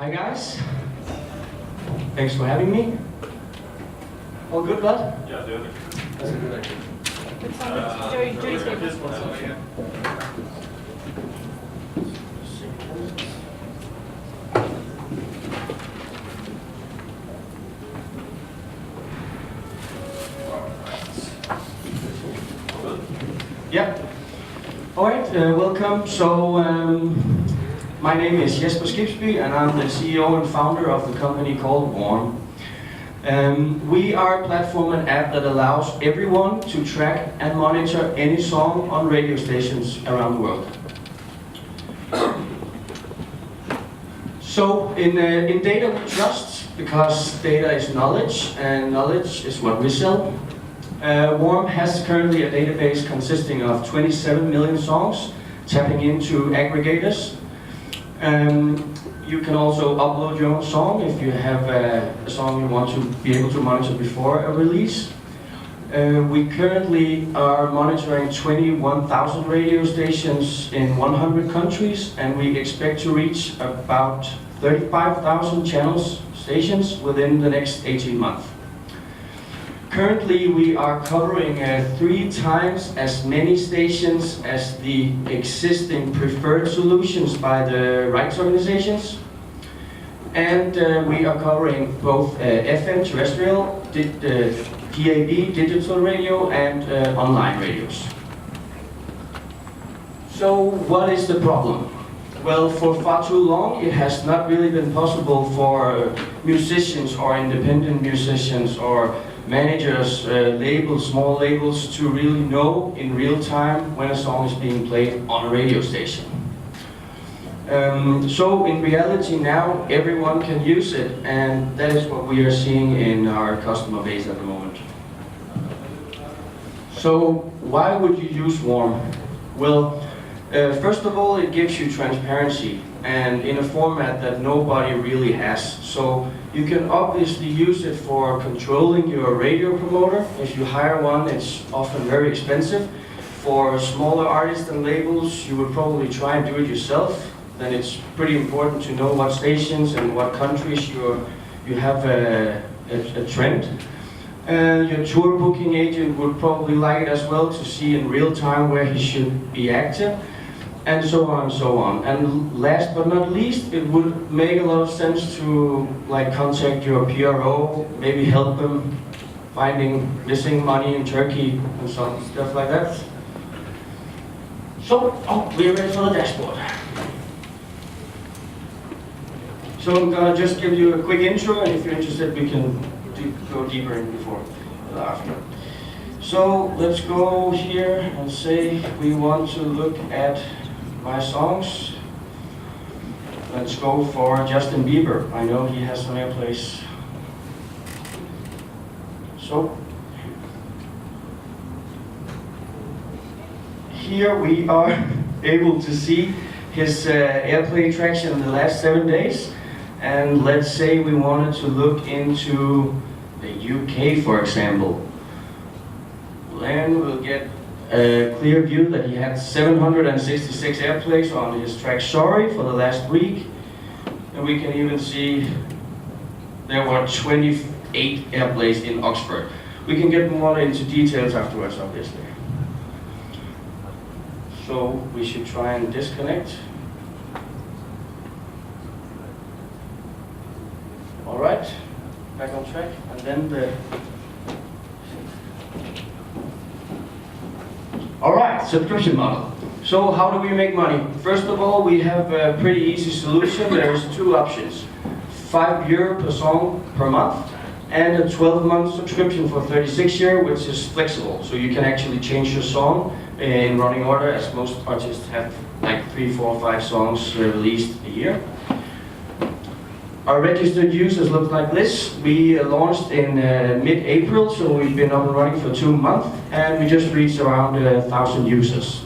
Hi guys, thanks for having me. All good, bud? Yeah, det är det. That's a good idea. This one, so yeah. Yeah. All right, welcome. So, my name is Jesper Skibsby, and I'm the CEO and founder of the company called Warm. We are a platform and app that allows everyone to track and monitor any song on radio stations around the world. So, in data we trust, because data is knowledge, and knowledge is what we sell. Warm has currently a database consisting of 27 million songs, tapping into aggregators. You can also upload your own song if you have a song you want to be able to monitor before a release. We currently are monitoring 21,000 radio stations in 100 countries, and we expect to reach about 35,000 channels stations within the next 18 months. Currently, we are covering 3 times as many stations as the existing preferred solutions by the rights organizations. And we are covering both FM, terrestrial, DAB, digital radio, and online radios. So, what is the problem? Well, for far too long, it has not really been possible for musicians or independent musicians or managers, labels, small labels, to really know in real time when a song is being played on a radio station. So in reality now, everyone can use it, and that is what we are seeing in our customer base at the moment. So why would you use Warm? Well, first of all, it gives you transparency, and in a format that nobody really has. So you can obviously use it for controlling your radio promoter. If you hire one, it's often very expensive. For smaller artists and labels, you would probably try and do it yourself. Then it's pretty important to know what stations and what countries you have a trend. Your tour booking agent would probably like it as well, to see in real time where he should be active, and so on and so on. And last but not least, it would make a lot of sense to contact your PRO, maybe help them finding missing money in Turkey and some stuff like that. So, we're ready for the dashboard. So I'm gonna just give you a quick intro, and if you're interested, we can go deeper in before and after. So let's go here and say we want to look at my songs. Let's go for Justin Bieber. I know he has some airplays. So here we are able to see his airplay traction in the last 7 days. And let's say we wanted to look into the UK, for example. Then we'll get a clear view that he had 766 airplays on his track Sorry for the last week. And we can even see there were 28 airplays in Oxford. We can get more into details afterwards, obviously. So we should try and disconnect. Alright, back on track, and then Alright, subscription model. So how do we make money? First of all, we have a pretty easy solution. There's 2 options. €5 per song per month, and a 12-month subscription for 36 years, which is flexible. So you can actually change your song in running order, as most artists have 3, 4, 5 songs released a year. Our registered users look like this. We launched in mid-April, so we've been up and running for 2 months, and we just reached around 1,000 users.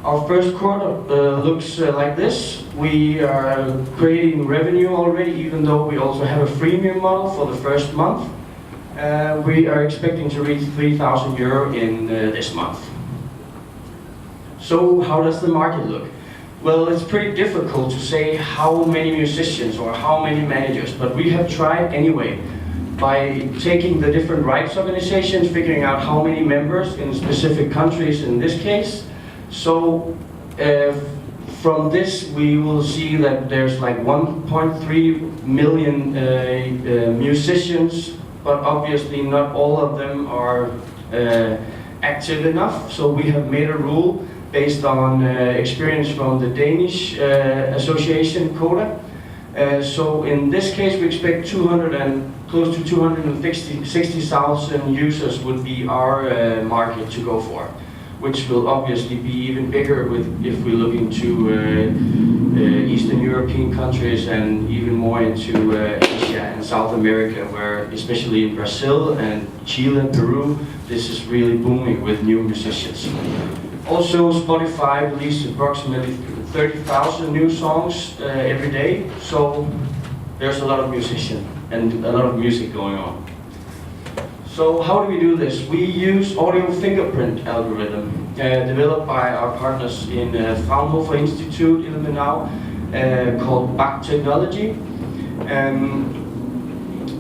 Our first quarter looks like this. We are creating revenue already, even though we also have a freemium model for the first month. We are expecting to reach €3,000 in this month. So how does the market look? Well, it's pretty difficult to say how many musicians or how many managers, but we have tried anyway by taking the different rights organizations, figuring out how many members in specific countries in this case. So from this we will see that there's like 1.3 million musicians, but obviously not all of them are active enough. So we have made a rule based on experience from the Danish association CODA. So in this case we expect close to 260,000 users would be our market to go for, which will obviously be even bigger if we look into Eastern European countries and even more into Asia and South America, where especially in Brazil and Chile and Peru, this is really booming with new musicians. Also, Spotify releases approximately 30,000 new songs every day, so there's a lot of musicians and a lot of music going on. So how do we do this? We use audio fingerprint algorithm developed by our partners in Fraunhofer Institute in Ilmenau called BAC technology.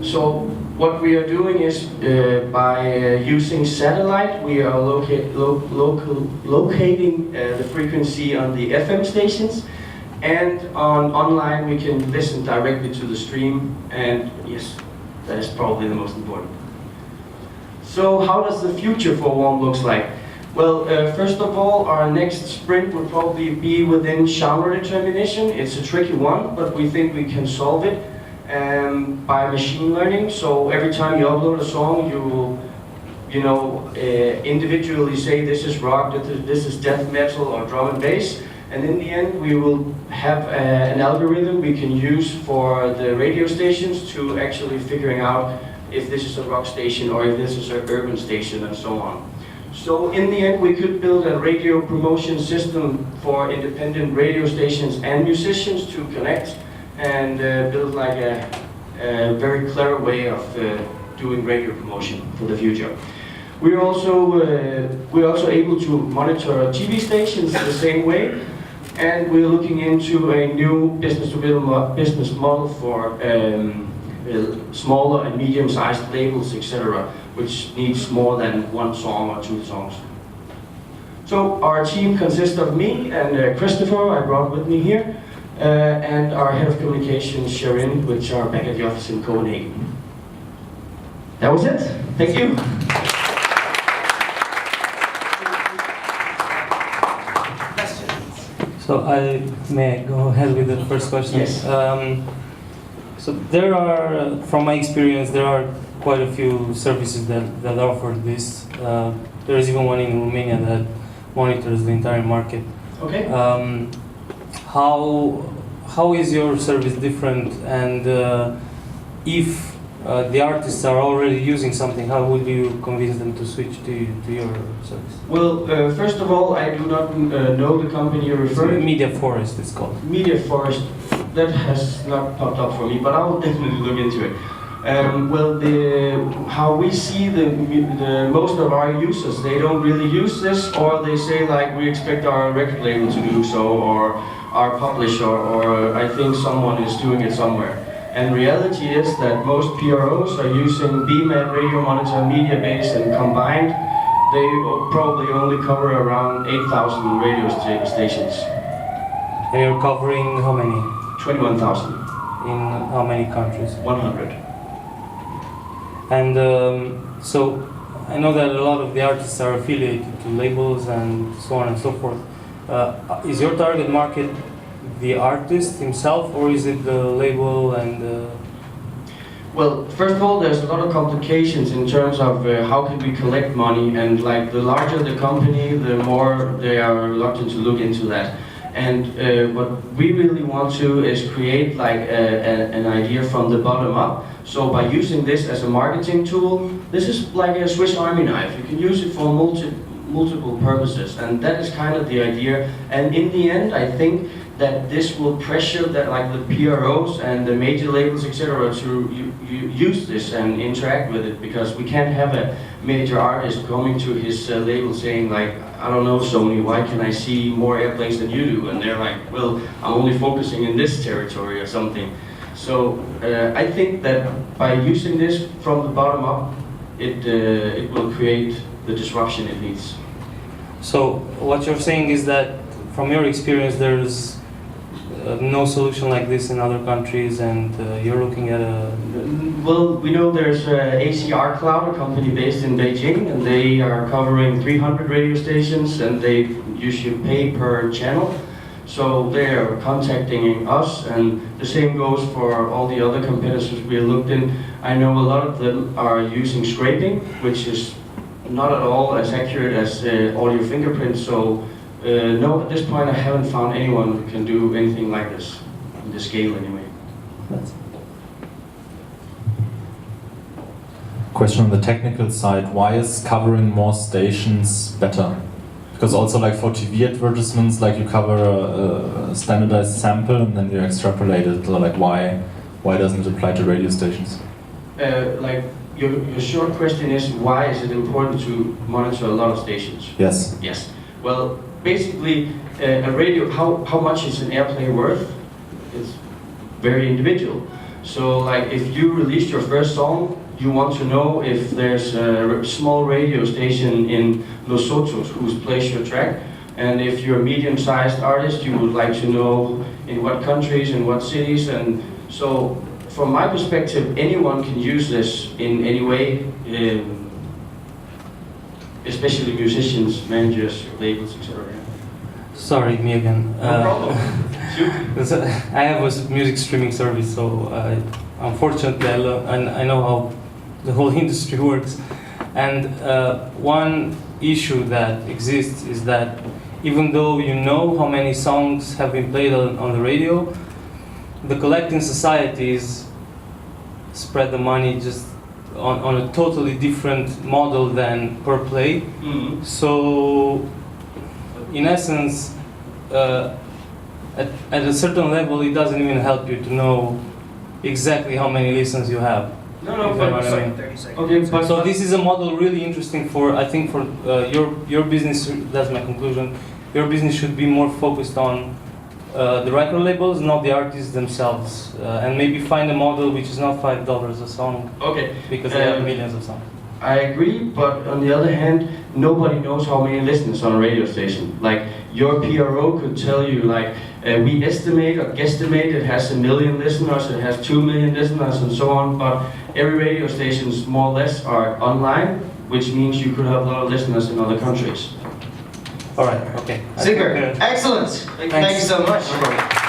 So what we are doing is by using satellite, we are locating the frequency on the FM stations, and online we can listen directly to the stream, and yes, that is probably the most important. So how does the future for WORM looks like? Well, first of all, our next sprint will probably be within genre determination. It's a tricky one, but we think we can solve it by machine learning. So every time you upload a song, you will, individually say this is rock, this is death metal or drum and bass. And in the end, we will have an algorithm we can use for the radio stations to actually figuring out if this is a rock station or if this is an urban station and so on. So in the end, we could build a radio promotion system for independent radio stations and musicians to connect and build like a very clever way of doing radio promotion for the future. We're also able to monitor TV stations the same way, and we're looking into a new business model for smaller and medium-sized labels, etc., which needs more than one song or two songs. So our team consists of me and Christopher, I brought with me here, and our head of communications, Sharon, which are back at the office in Copenhagen. That was it. Thank you. So I may go ahead with the first question. Yes. So there are, from my experience, there are quite a few services that offer this. There is even one in Romania that monitors the entire market. Okay. How is your service different? And if the artists are already using something, how would you convince them to switch to your service? Well, first of all, I do not know the company you're referring to. Media Forest, it's called. Media Forest, that has not popped up for me, but I will definitely look into it. Well, how we see the most of our users, they don't really use this, or they say like we expect our record label to do so, or our publisher, or I think someone is doing it somewhere. And reality is that most PROs are using BMAT, radio monitor, media base, and combined, they probably only cover around 8,000 radio stations. And you're covering how many? 21,000. In how many countries? 100. And so I know that a lot of the artists are affiliated to labels and so on and so forth. Is your target market the artist himself, or is it the label and Well, first of all, there's a lot of complications in terms of how can we collect money, and like the larger the company, the more they are reluctant to look into that. And what we really want to is create like an idea from the bottom up. So by using this as a marketing tool, this is like a Swiss Army knife. You can use it for multiple purposes, and that is kind of the idea. And in the end, I think that this will pressure that like the PROs and the major labels, etc., to use this and interact with it, because we can't have a major artist coming to his label saying like, I don't know, Sony, why can I see more airplanes than you do? And they're like, well, I'm only focusing in this territory or something. So I think that by using this from the bottom up, it will create the disruption it needs. So what you're saying is that from your experience there's no solution like this in other countries, and you're looking at a... Well, we know there's ACR Cloud, a company based in Beijing, and they are covering 300 radio stations, and they usually pay per channel. So they are contacting us, and the same goes for all the other competitors we looked in. I know a lot of them are using scraping, which is not at all as accurate as audio fingerprint. So no, at this point I haven't found anyone who can do anything like this, on this scale anyway. Question on the technical side, why is covering more stations better? Because also like for TV advertisements, like you cover a standardized sample and then you extrapolate it, so like why doesn't it apply to radio stations? Like your short question is, why is it important to monitor a lot of stations? Yes. Yes. Well, basically, a radio, how much is an airplane worth? It's very individual. So like if you release your first song, you want to know if there's a small radio station in Los Sotos who's plays your track, and if you're a medium-sized artist, you would like to know in what countries and what cities. And so from my perspective, anyone can use this in any way, especially musicians, managers, labels, etc. Sorry, me again. No problem. I have a music streaming service, so unfortunately I know how the whole industry works. And one issue that exists is that even though you know how many songs have been played on the radio, the collecting societies spread the money just on a totally different model than per play. Mm-hmm. So in essence, at a certain level, it doesn't even help you to know exactly how many listens you have. No, If but you know what I mean. 30 seconds. okay, but So this is a model really interesting for, I think, for your business. That's my conclusion. Your business should be more focused on the record labels, not the artists themselves, and maybe find a model which is not $5 a song, okay. because they have millions of songs. I agree, but on the other hand, nobody knows how many listeners on a radio station. Like your PRO could tell you, like we estimate or guesstimate it has 1 million listeners, it has 2 million listeners, and so on. But every radio stations more or less are online, which means you could have a lot of listeners in other countries. All right. Okay. Super. Excellent. Thank you so much.